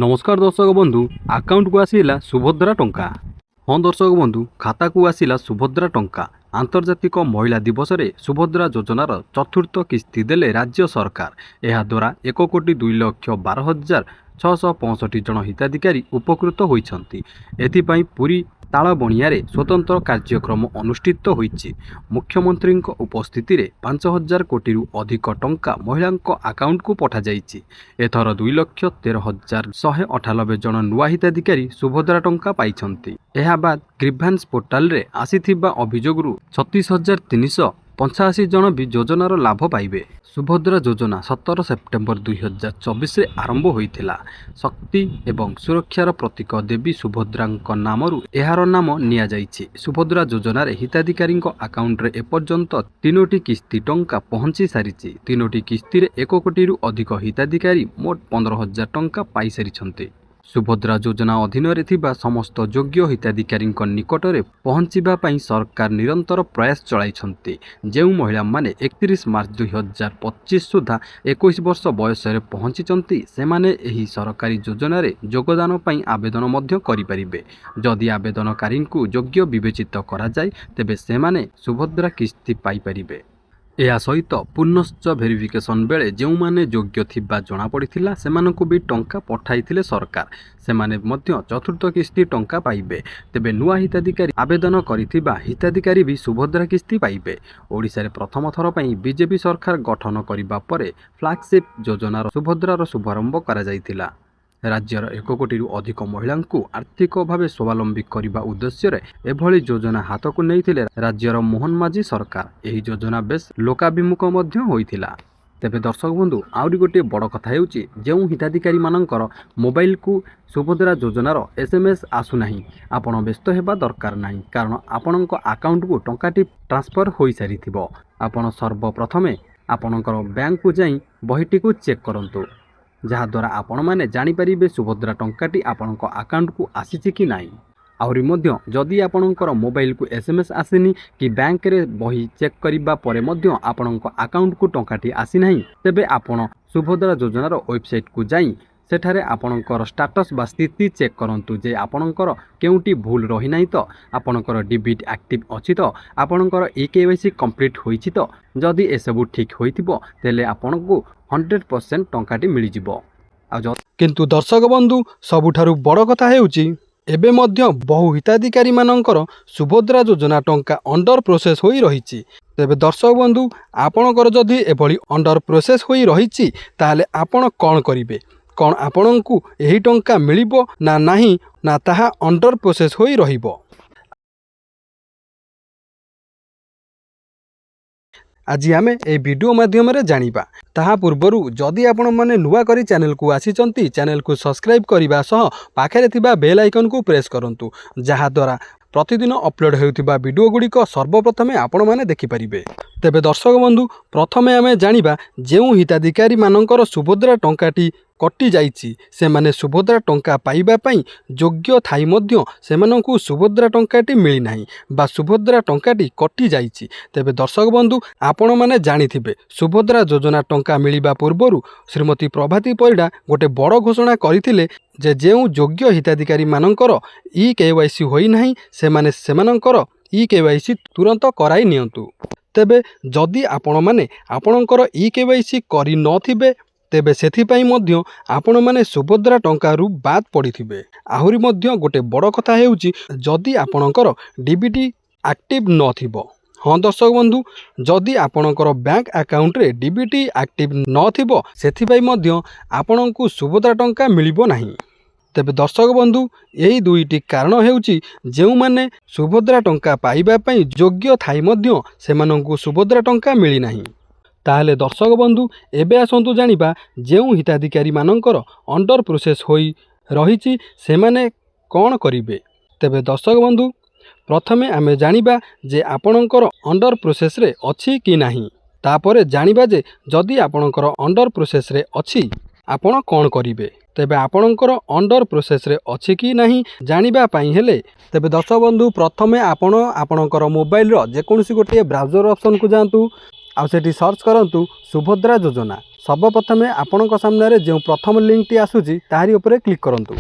नमस्कार दर्शक बंधु आकाउंट को आसला सुभद्रा टंका। हाँ दर्शक बंधु खाता को आसला सुभद्रा टंका। आंतर्जातिक महिला दिवस रे सुभद्रा योजनार चतुर्थ किस्ती देले राज्य सरकार। यह द्वारा 1,12,665 जन हिताधिकारी उपकृत होइछन्ति। एथिपाई पूरी तालबणिया स्वतंत्र कार्यक्रम अनुष्ठित होइछि। मुख्यमंत्री उपस्थिति रे 5,000 कोटी अधिक टंका महिला अकाउंट को पठा जाइछि। एथर 2,13,198 जन नुआ हिताधिकारी सुभद्रा टंका पाइछन्ति। एहा बाद ग्रीभांस पोर्टाल रे आसीथिबा अभियोगरु 36,385 जन भी योजनार लाभ पाइबे। सुभद्रा योजना 17 सेप्टेम्बर 2024 रे आरंभ होइथिला। शक्ति एवं सुरक्षार प्रतीक देवी सुभद्रा नामरू एहार नाम निया जाइछि। सुभद्रा योजना रे हिताधिकारी अकाउंट रे एपर्यंत 3टी किस्ती टंका पहुंची सारिछि। 3टी किस्ती रे 1 कोटी अधिक हिताधिकारी मोट 15,000 टंका पाई सारिछन्ति। सुभद्रा योजना अधीन रे थिबा समस्त योग्य हिताधिकारी निकटरे पहुंचीबा पई सरकार निरंतर प्रयास चलाइछन्ति। जेउ महिला माने 31 मार्च 2025 सुधा 21 वर्ष बयस रे पहुंचीचन्ति सेमाने एही सरकारी योजना रे योगदान पई आवेदन मध्य करि परिबे। जदि आवेदनकारी को योग्य विवेचित करा जाय तेबे सेमाने सुभद्रा किस्ती पाई परिबे। या सहित पुनश्च भेरिफिकेशन बेले जो माने योग्य थिबा जना पड़िथिला सेमानकु भी टंका पठाइथिले सरकार सेमाने मध्य चतुर्थ किस्ती टंका पाइबे। तेबे नुआ हिताधिकारी आवेदन करिथिबा हिताधिकारी भी सुभद्रा किस्ती पाइबे। ओडिसा रे प्रथम थर पई बीजेपी सरकार गठन करिबा परे फ्लैगशिप योजनार सुभद्रार शुभारंभ करा जाइथिला। राज्यर 1 कोटी अधिक महिला आर्थिक भाव स्वावलंबी करने उद्देश्य एभली योजना हाथ को नहीं राज्यर मोहन माझी सरकार। यही योजना बेस लोकाभिमुख होइथिला। तेबे दर्शक बंधु आउरी गोटे बड़ कथा हेउची जो हिताधिकारी मानकर मोबाइल को सुभद्रा योजनार SMS आसुनाही आपण व्यस्त हेबा दरकार नाही, कारण आपणक अकाउंट को टंकाटी ट्रांसफर होई सारिथिबो। आपण सर्वप्रथमे आपणकर बैंक को जाई बहीटी को चेक करंतु, जहा द्वारा आपण माने जानि परिबे सुभद्रा टंकाटी आपणक अकाउंट को आसीछि कि नाही। आउरी मध्य जदि आपणकर मोबाइल को SMS आसीनी कि बैंक रे बही चेक करिबा परे मध्य आपणक अकाउंट को टंकाटी आसी नाही, तेबे आपण सुभद्रा योजनार वेबसाइट को जाई सेठारे आपणकर स्टेटस बा स्थिति चेक करंतु जे आपणकर केउटी भूल रही नाही तो, आपणकर डिबिट एक्टिव अछि तो, आपणकर EKYC कंप्लीट होईछि तो। जदि ए सब ठीक होइथिबो तेले आपणको 100% टंकाटी मिली जिवो। किंतु दर्शक बंधु सबुठारु बड़ कथा हेउची एबे मध्य बहु हिताधिकारी मानकर सुभद्रा योजना टंका अंडर प्रोसेस होई रहिछि। तेबे दर्शक बंधु आपणकर जदि एभली अंडर प्रोसेस होई रहिछि ताले आपण कोन करिवे, कौन आपणको एही टंका मिलिबो ना नाही ना ताहा अंडर प्रोसेस होई रहिबो। आज आमे ए वीडियो माध्यम रे जानिबा। ताहा पूर्वरु जदि आपण माने नुआ करी चैनल को आसीचंती चैनल को सब्सक्राइब करिबा सह पाखरे थिबा बेल आइकन को प्रेस करंतु, जहा द्वारा प्रतिदिन अपलोड हेउथिबा वीडियो गुड़िक सर्वप्रथमे आपण माने देखि परिबे। तेबे दर्शक बंधु प्रथमे आमे जानिबा जेउ हिताधिकारी मानकर सुभद्रा टंकाटी कटि जाइछि से माने सुभद्रा टंका पाइबा पई योग्य थाई मध्य सेमानंकु सुभद्रा टंकाटी मिली नाही बा सुभद्रा टंकाटी कटि जाइछि। तेबे दर्शक बंधु आपण माने जानिथिबे सुभद्रा योजना टंका मिलिबा पूर्वरु श्रीमती प्रभाती परिडा गोटे बड़ घोषणा करिथिले जे जेउ योग्य हिताधिकारी मानकर EKYC होई नाही सेमाने सेमानंकर EKYC तुरंत कराई नियंतु। तेबे जदि आपण माने आपणकर EKYC करि नथिबे तेबे सेथिपाई मध्य आपण माने सुभद्रा टंकारु बाद पड़िथिबे। आहुरी मध्य गोटे बड़ कथा हेउची जदि आपणकर DBT एक्टिव नथिबो। हाँ दर्शक बंधु जदि आपणकर बैंक अकाउंट रे DBT एक्टिव नथिबो सेथिपाई मध्य आपणको सुभद्रा टंका मिलिबो नाही। तेबे दर्शक बंधु यही दुईटी कारण हेउची जेउ माने सुभद्रा टंका पाइबा पई योग्य थाई मध्य सेमानंकु सुभद्रा टंका मिली नाही। ताहले दर्शक बंधु एबे आसंतु जानिबा जेउ हिताधिकारी मानकर अंडर प्रोसेस होई रहिछि सेमाने कोन करिवे। तेबे दर्शक बंधु प्रथमे आमे जानिबा जे आपणकर अंडर प्रोसेस रे अछि कि नाही, तापरे जानिबा जे जदि आपणकर अंडर प्रोसेस रे अछि आपण कोन करिवे। तेबे आपणकर अंडर प्रोसेस रे अछि कि नाही जानिबा पई हेले तेबे दर्शक बंधु प्रथमे आपण आपणकर मोबाइल रो जे कोनसी गोटे ब्राउजर ऑप्शन को जांतु आ सेठी सर्च करंतु सुभद्रा योजना। सर्वप्रथमे आपणक सामने जो प्रथम लिंकटी आसूची तारी उपरे क्लिक करंतु।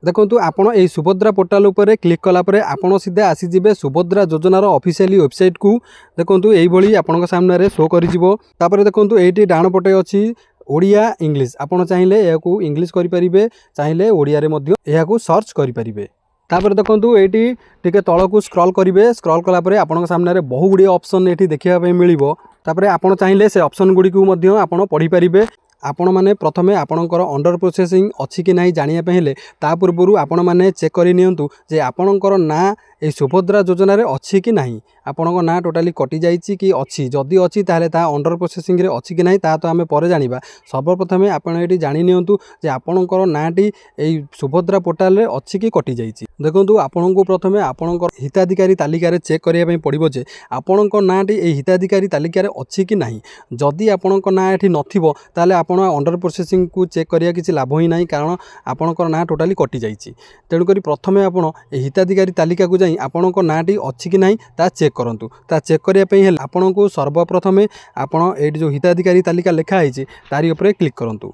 देखंतु आपण एई सुभद्रा पोर्टाल उपरे क्लिक कला परे आपण सीधा आसीजिबे सुभद्रा योजनार ऑफिशियली वेबसाइट को। देखंतु एई भली आपणक सामने शो करिजिवो। तापरे देखंतु एइटी डाण पटे अछि ओडिया इंग्लिश, आपण चाहिले याकू इंग्लिश करि परिबे, चाहिले ओडिया रे मध्ये याकू सर्च करि परिबे। तापर देखंतु एटी टिके तळकू स्क्रॉल करिवे। स्क्रॉल कला परे आपणक सामने बहुत गुडी ऑप्शन एटी देखिया पे मिलिबो। तापरे आपण चाहिले से ऑप्शन गुडी को मध्ये आपण पढि परिबे। आपण माने प्रथमे आपणकर अंडर प्रोसेसिंग अछि कि नाही जानिया पे हेले ता पूर्वरु आपण माने चेक करि नियंतु जे आपणकर ना ए सुभद्रा योजना रे अछि कि नाही, आपणक ना टोटाली कटि जाइछि कि अछि। जदि अछि ताले ता अंडर प्रोसेसिंग रे अछि कि नाही ता तो आमे परे जानिबा। सर्वप्रथमे आपण एटी जानि नियंतु जे आपणकर नाटी ए सुभद्रा पोर्टाल रे अछि कि कटि जाइछि। देखंतु आपणको प्रथमे आपणकर हिताधिकारी तालिका रे चेक करिया पे पड़िबो जे आपणक नाटी ए हिताधिकारी तालिका रे अछि कि नाही। जदि आपणक ना एठी नथिबो ताले आपण अंडर प्रोसेसिंग को चेक करिया किछि लाभ ही नाही, कारण आपणकर ना टोटाली कटि जाइछि। तेणु करी प्रथमे आपण ए हिताधिकारी तालिका को जाई आपणक नाटी अछि कि नाही ता चेक करंतु। ता चेक करिया पे हेले आपणको सर्वप्रथमे आपण एठी जो हिताधिकारी तालिका लेखा आइछि तारी उपरे क्लिक करंतु।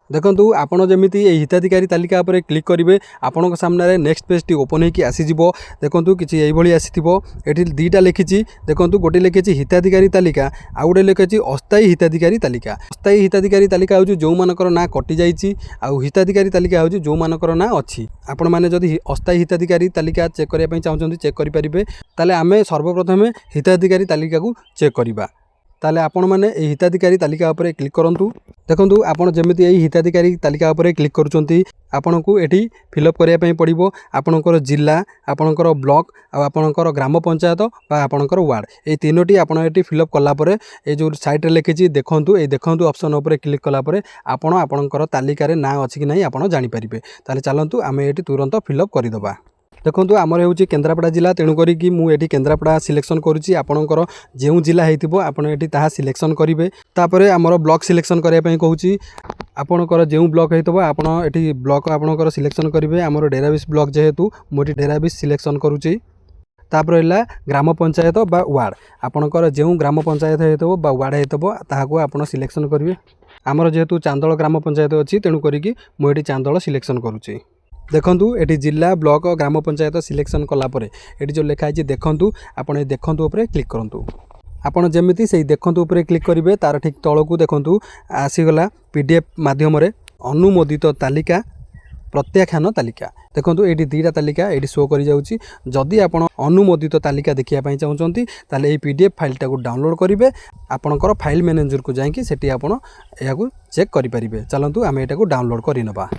देखंतु आपण जेमिति ए हिताधिकारी तालिका उपरे क्लिक करिवे आपणक सामने नेक्स्ट पेज टी ओपन होइकी आसीजिवो। देखंतु किछि एई भली आसीथिबो। एठी दीटा लिखिछि। देखंतु गोटे लिखिछि हिताधिकारी तालिका, आ गोटे लिखिछि अस्थायी हिताधिकारी तालिका। अस्थायी हिताधिकारी तालिका होउछि जो मानकर ना कटि जाइछि, आ हिताधिकारी तालिका होउछि जो मानकर ना अछि। आपण माने जदि अस्थायी हिताधिकारी तालिका चेक करिया पई चाहउछन्ती चेक करि परिबे। ताले आमे सर्वप्रथमे हिताधिकारी तालिका को चेक करिबा। ताले आपण माने ए हिताधिकारी तालिका उपरे क्लिक करंतु। देखंतु आपण जेमिति ए हिताधिकारी तालिका उपरे क्लिक करूछन्ती आपणको एठी फिलअप करिया पई पड़िबो आपणकर जिल्ला, आपणकर ब्लॉक आ आपणकर ग्राम पंचायत बा आपणकर वार्ड, ए तीनोटी आपण एठी फिलअप कला परे ए जो साइट रे लिखिछि देखंतु ए देखंतु ऑप्शन उपरे क्लिक कला परे आपण आपणकर तालिका रे ना अछि कि नाही आपण जानि परिबे। ताले चलंतु आमे एठी तुरंत फिलअप करि दबा। देखंतु आमर होउछि केन्द्रापड़ा जिला, तेणु करी कि मु एठी केन्द्रापड़ा सिलेक्शन करूछि। आपणकर जेउ जिला हेतिबो आपण एठी ताहा सिलेक्शन करिवे। तापरे आमर ब्लॉक सिलेक्शन करिया पई कहूछि। आपणकर जेउ ब्लॉक हेतिबो आपण एठी ब्लॉक आपणकर सिलेक्शन करिवे। आमर डेराबिस ब्लॉक जेहेतु मु एठी डेराबिस सिलेक्शन करूछि। तापर हला ग्राम पंचायत बा वार्ड, आपणकर जेउ ग्राम पंचायत हेतिबो बा वार्ड हेतिबो ताहाको आपण सिलेक्शन करिवे। आमर जेहेतु चांदोल ग्राम पंचायत अछि तेणु करी कि मु एठी चांदोल सिलेक्शन करूछि। देखंतु एठी जिला, ब्लॉक और ग्राम पंचायत सिलेक्शन कला परे एठी जो लिखा है देखंतु आपण ए देखंतु उपरे क्लिक करंतु। आपण जेमिति सेही देखंतु उपरे क्लिक करिवे तार ठीक तळकू देखंतु आसीगला पीडीएफ माध्यम रे अनुमोदित तालिका प्रत्याख्यान तालिका। देखंतु एठी दीटा तालिका एठी शो करि जाउची। जदि आपण अनुमोदित तालिका देखिया पई चाहउचंती ताले ए पीडीएफ फाइल टाको डाउनलोड करिवे। आपणकर फाइल मैनेजर को जाईकी सेठी आपण एयाकू चेक करि परिबे। चलंतु आमे एटाको डाउनलोड करि नबा।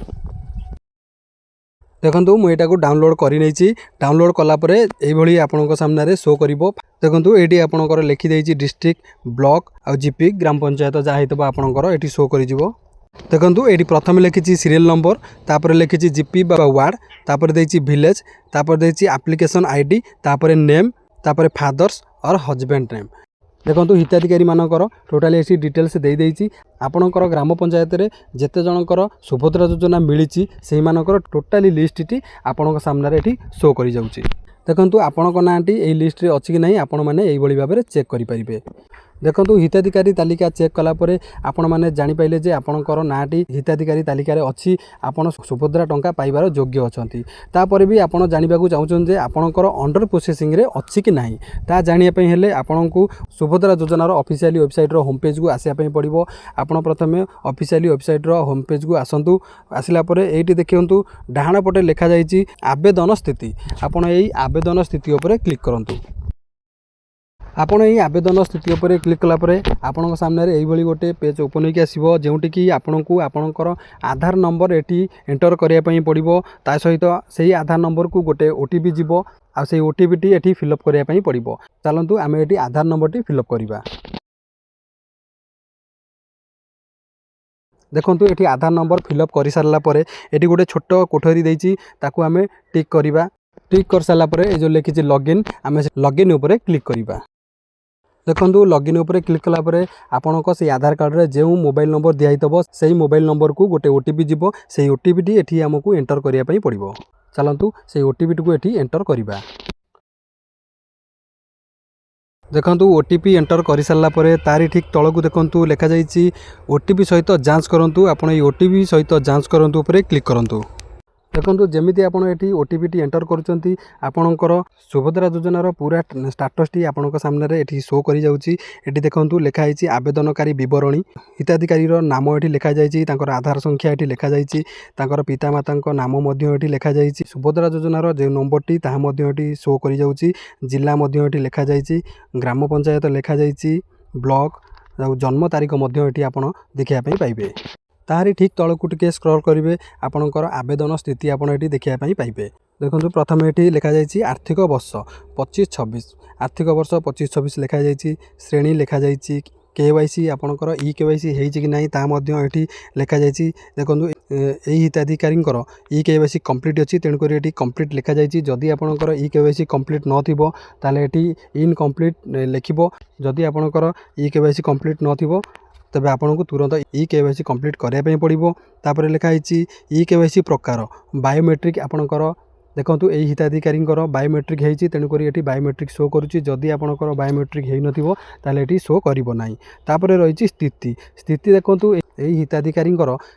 देखंतु मु एटाको डाउनलोड करि नैछि। डाउनलोड कला परे एई भली आपणक सामने रे शो करिवो। देखंतु एठी आपणकर लिखि दैछि डिस्ट्रिक्ट, ब्लॉक आ जीपी ग्राम पंचायत जा हेतबो आपणकर एठी शो करि जिवो। देखंतु एठी प्रथम लिखिछि सीरियल नंबर, तापर लिखिछि जीपी बा वार्ड, तापर दैछि विलेज, तापर दैछि एप्लीकेशन आईडी, तापर नेम, तापर फादर्स और हस्बैंड नेम। देखंतु हिताधिकारी मानकर टोटाली एसी डिटेल्स दे देइछि। आपणकर ग्राम पंचायत रे जेते जनकर सुभद्रा योजना मिलिछि सेहि मानकर टोटाली लिस्ट टी आपणक सामने रे एठी शो करि जाउछि। देखंतु आपणक नाटी एई लिस्ट रे अछि कि नाही आपण माने एई भली भाबरे चेक करि परिबे। देखंतु हिताधिकारी तालिका चेक कला परे आपण माने जानि पाइले जे आपणकर नाटी हिताधिकारी तालिका रे अछि, आपण सुभद्रा टंका पाइबार योग्य अछंती। तापरे भी आपण जानिबाकू चाहउछन जे आपणकर अंडर प्रोसेसिंग रे अछि कि नाही ता जानिया पई हेले आपणकू सुभद्रा योजनार ऑफिशियली वेबसाइट रो होम पेज को आसिया पई पड़िबो। आपण प्रथमे ऑफिशियली वेबसाइट रो होम पेज को आसंतु। आसिला परे एठी देखियंतु डाहाण पटे लेखा जाईछि आवेदन स्थिति। आपण एई आवेदन स्थिति उपरे क्लिक करंतु। आपण एई आवेदन स्थिति उपरे क्लिक कला परे आपणक सामने रे एई भली गोटे पेज ओपन होइके आसीबो, जेउटी कि आपणकू आपणकर आधार नंबर एठी एंटर करिया पई पड़िबो। ता सहित सेही आधार नंबर को गोटे ओटीपी जिवो, आ सेही ओटीपी टी एठी फिलअप करिया पई पड़िबो। चलंतु आमे एठी आधार नंबर टी फिलअप करिबा। देखंतु एठी आधार नंबर फिलअप करि सारला परे एठी गोटे छोटो कोठरी देइछि, ताकू आमे टिक करिबा। टिक कर सारला परे ए जो लिखिछि लॉगिन, आमे लॉगिन उपरे क्लिक करिबा। देखंतु लॉगिन उपरे क्लिक कला परे आपणक से आधार कार्ड रे जेउ मोबाइल नंबर दिया हितबो सेही मोबाइल नंबर को गोटे ओटीपी जिवो। सेही ओटीपी टी एठी हमकू एंटर करिया पई पड़िबो। चलंतु सेही ओटीपी को एठी एंटर करिबा। देखंतु ओटीपी एंटर कर सारा पर तारी ठीक तलक देखंतु लिखा जाइए ओटीपी सहित जांच करूँ। आपण ये ओटीपी सहित जांच करूँ उपरे क्लिक करूँ। देखो जमी आप ओटीपी टी एंटर करुँच आपणकर सुभद्रा योजनार पूरा स्टाटस टी आपण सामने ये शो कर जाऊँगी। देखो लिखाई आवेदनकारी बरणी हिताधिकारी नाम ये लिखा जाइए आधार संख्या ये लिखा जाइए पितामाता नाम ये लिखा जाइए सुभद्रा योजनार जो नंबर टी ये शो कर जाऊँगी। जिला ये लिखा जाइए ग्राम पंचायत लिखा जाइए ब्लॉक जन्म तारीख ये आप देखापी पाइबे। ताहारी ठीक तलकू टिके स्क्रॉल करेंगे आपणकर आवेदन स्थिति आपड़ ये देखापी पाइबे। देखो प्रथम ये लिखा जाइए आर्थिक वर्ष 25-26 आर्थिक वर्ष 25-26 लिखा जाइए श्रेणी लिखा जाइए केवाईसी आपणकर ई केवाईसी होइछि कि नहीं ता मध्य एठी लिखा जाइए। देखो यही हिताधिकारी ई केवाईसी कंप्लीट अच्छी तेणुक ये कंप्लीट लिखा जाइए। जदि आपणकर ई केवाईसी कंप्लीट नथिबो ताले एठी इनकम्प्लीट लिखिबो। जदि आपणकर ई केवाईसी कंप्लीट नथिबो तबे आपको तुरंत ई केवाईसी कंप्लीट कराया पड़ो। तापर लिखाई ई केवाईसी प्रकार बायोमेट्रिक आपणकर देखो यही हिताधिकारी बायोमेट्रिक होती तेणुक ये बायोमेट्रिक शो करुच्ची। जदि आपणकर बायोमेट्रिक हो नथिबो ताले एठी शो करिबो नाही। तापर रही स्थिति स्थिति देखो यही हिताधिकारी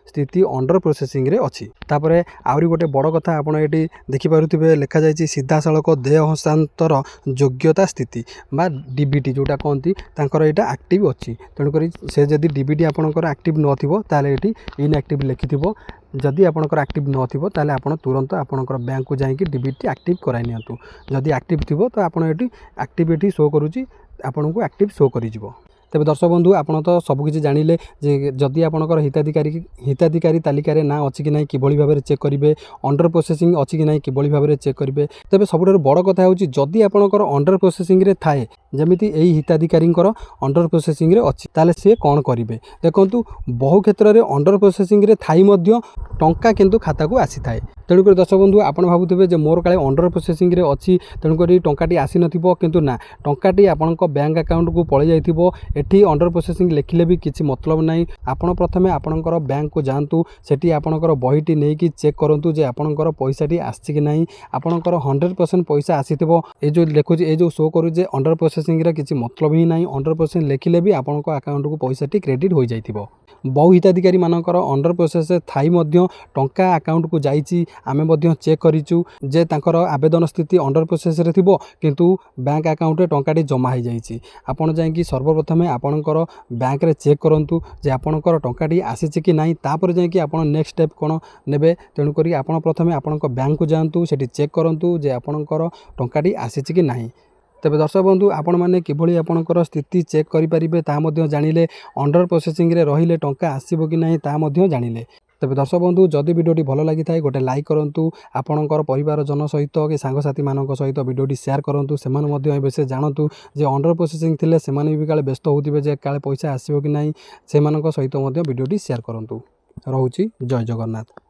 स्थिति अंडर प्रोसेसिंग रे अच्छी। तापर आउरी गोटे बड़ कथा आपड़ ये देखिपे लिखा जाइए सीधा सड़क देय हस्तांतर योग्यता स्थिति बा डीबीटी जोटा कहती यहाँ एक्टिव अच्छी। तेणुक से जदि डीबीटी आपणकर एक्टिव नथिबो ताले एठी इनएक्टिव लिखिथिबो। जदि आपणकर एक्टिव नथिबो ताले आपण तुरंत आपणकर बैंक को जाइए डीबीटी एक्टिव कराई नियंतु। जदि एक्टिव थिबो तो आपण एठी एक्टिविटी शो करूची आपन को एक्टिव शो करिजिवो। तेज दर्शक बंधु आपड़ तो सबकि जानिले जे जदि आपणकर हिताधिकारी तालिकार ना अच्छी कि नहीं किभली भाव चेक करेंगे अंडर प्रोसेसिंग अच्छी कि नहीं किभली भाव चेक करेंगे। तेज सबुठ बड़ कथा हूँ जदि आपणकर अंडर प्रोसेसिंग रे थाए जमीती यही हिताधिकारी अंडर प्रोसेसिंग रे अच्छी ताले सी कौन करेंगे। देखो बहु क्षेत्र में अंडर प्रोसेसिंग रे थाई मध्य टंका किंतु खाता को आसी थाए। तेणुक दर्शक बंधु आपड़ भावुवे जे मोर काले अंडर प्रोसेसिंग रे अच्छी तेणुक टंकाटी आसी नथिबो किंतु ना टंकाटी आपणक बैंक अकाउंट को पळै जाइथिबो। एठी अंडर प्रोसेसिंग लिखिले भी किसी मतलब नहीं। आपण प्रथमे आपणकर बैंक को जातु सेठी आपणकर बहीटी नहीं चेक करूँ जे आपणकर पैसाटी आसी कि नहीं आपणकर 100% पैसा आसीथिबो। ए जो लिखुची ए जो शो करू जे अंडर प्रोसेसिंग रे किसी मतलब ही नहीं। अंडर प्रोसेसिंग लिखिले भी आपणक अकाउंट को पैसाटी क्रेडिट हो जाइथिबो। बहु हिताधिकारी मानकर अंडर प्रोसेस थाई मध्य टंका अकाउंट को जाइछि आमे मध्य चेक करिचु जे तांकर आवेदन स्थिति अंडर प्रोसेस रे थिबो किंतु बैंक अकाउंट रे टंकाटी जमा हो जाइछि। आपण जाइकि सर्वप्रथमे आपणकर बैंक रे चेक करंतु जे आपणकर टंकाटी आसीछि कि नहीं तापर जाइकि आपण नेक्स्ट स्टेप कोन नेबे। तेणु करी आपण प्रथमे आपणक बैंक को जांतु सेठी चेक करंतु जे आपणकर टंकाटी आसीछि कि नहीं। तेज दर्शक बंधु आपण मैंने किभली आपणकर स्थिति चेक करेंगे ता जानिले अंडर प्रोसेसिंग रे रहिले टंका आसीबो कि नहीं ता जानिले। तेज दर्शक बंधु जदि वीडियोटी भल लगी थाए गोटे लाइक करूँ आपणकर परिवार जन सहित कि सांगसाथी मान सहित वीडियोटी शेयर करूँ से बेसे जानतु जे अंडर प्रोसेसिंग थिले सेमाने भी काले व्यस्त होउथिबे जे काले पैसा आसीबो कि नहीं से सहित वीडियोटी शेयर करूँ। रहुछि जय जगन्नाथ।